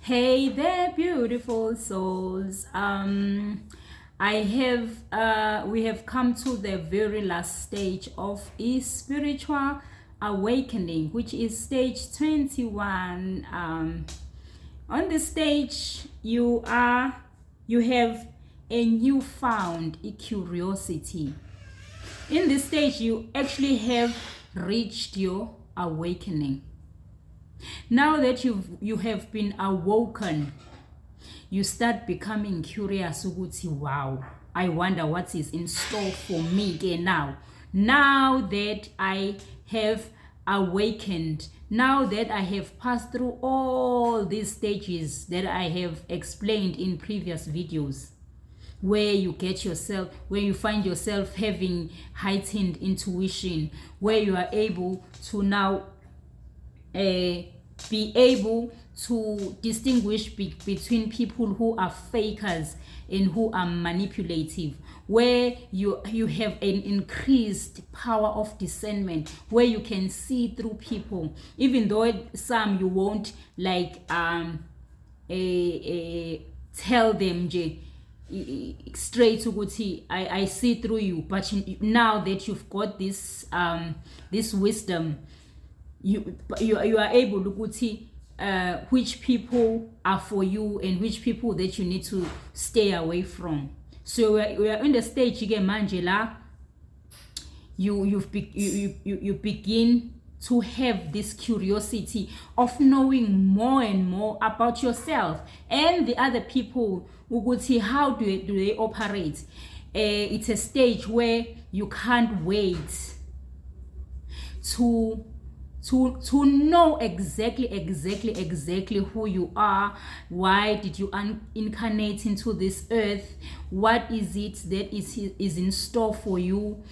Hey there, beautiful souls. We have come to the very last stage of a spiritual awakening, which is stage 21. On this stage, you have a newfound curiosity. In this stage, you actually have reached your awakening. Now that you have been awoken, you start becoming curious ukuthi wow, I wonder what is in store for me again now that I have awakened, now that I have passed through all these stages that I have explained in previous videos, where you find yourself having heightened intuition, where you are able to now be able to distinguish between people who are fakers and who are manipulative, where you have an increased power of discernment, where you can see through people, even though some you won't like tell them straight ukuthi I see through you, but now that you've got this wisdom, you are able to see which people are for you and which people that you need to stay away from. So we are in the stage again, Manjela. You begin to have this curiosity of knowing more and more about yourself and the other people. How do they operate? It's a stage where you can't wait to know exactly who you are. Why did you incarnate into this earth? What is it that is in store for you?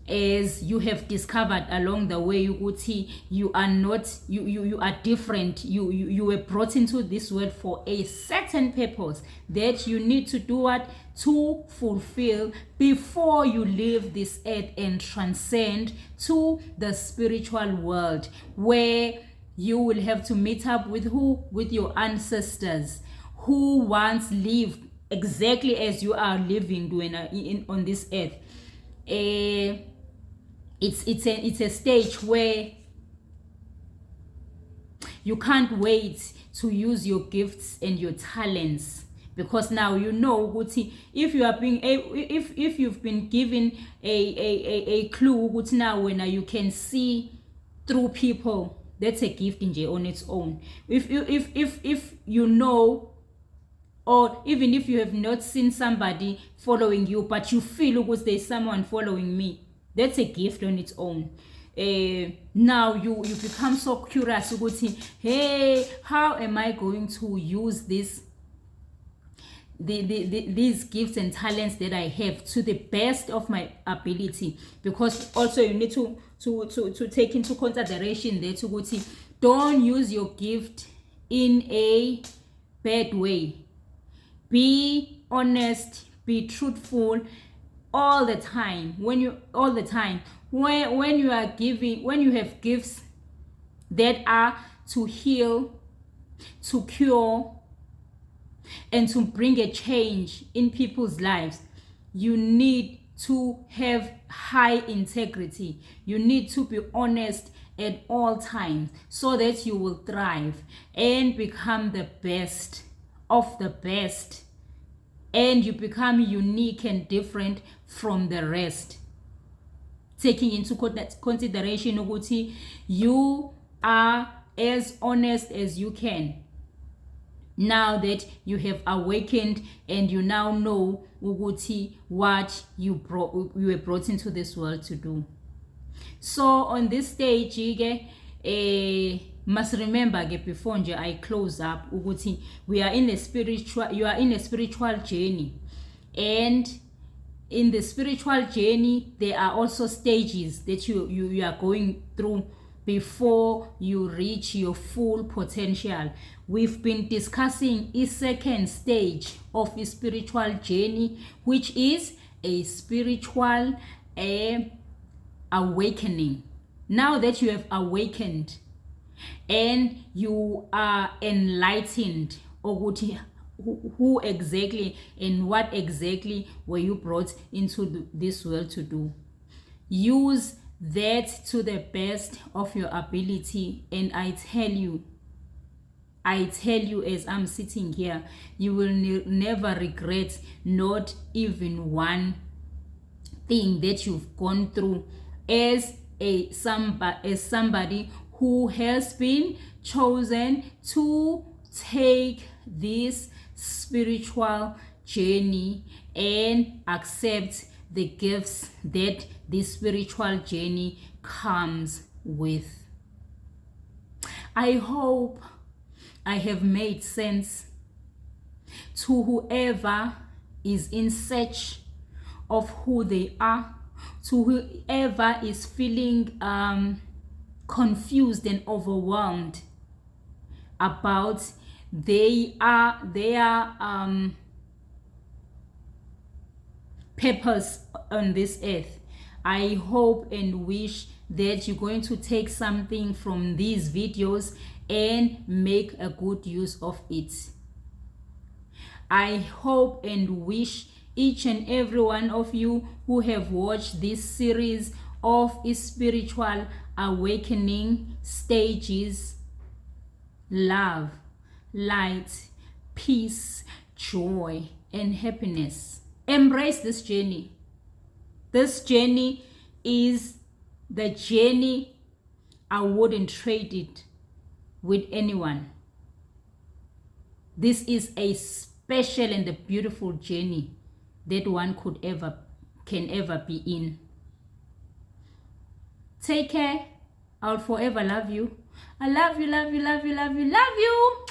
As you have discovered along the way, you are not, you are different. You were brought into this world for a certain purpose that you need to do what to fulfill before you leave this earth and transcend to the spiritual world, where you will have to meet up with your ancestors who once lived exactly as you are living on this earth. It's a stage where you can't wait to use your gifts and your talents, because now you know if you are being if you've been given a clue now when you can see through people, that's a gift on its own. If you know, or even if you have not seen somebody following you but you feel there's someone following me, that's a gift on its own. Now you become so curious, hey, how am I going to use these gifts and talents that I have to the best of my ability? Because also you need to take into consideration that don't use your gift in a bad way. Be honest, be truthful all the time. When you are giving, when you have gifts that are to heal, to cure, and to bring a change in people's lives, you need to have high integrity. You need to be honest at all times so that you will thrive and become the best of the best, and you become unique and different from the rest, taking into consideration you are as honest as you can. Now that you have awakened and you now know what you were brought into this world to do. So on this stage, must remember before I close up, we are in a spiritual, you are in a spiritual journey, and in the spiritual journey there are also stages that you are going through before you reach your full potential. We've been discussing a second stage of a spiritual journey, which is a spiritual awakening. Now that you have awakened and you are enlightened ukuthi who exactly and what exactly were you brought into this world to do. Use that to the best of your ability, and I tell you as I'm sitting here, you will never regret not even one thing that you've gone through as somebody who has been chosen to take this spiritual journey and accept the gifts that this spiritual journey comes with. I hope I have made sense to whoever is in search of who they are, to whoever is feeling confused and overwhelmed about their purpose on this earth. I hope and wish that you're going to take something from these videos and make a good use of it. I hope and wish each and every one of you who have watched this series of spiritual awakening stages, love, light, peace, joy, and happiness. Embrace this journey. This journey is the journey I wouldn't trade it with anyone. This is a special and a beautiful journey that one can ever be in. Take care. I'll forever love you. I love you, love you, love you, love you, love you.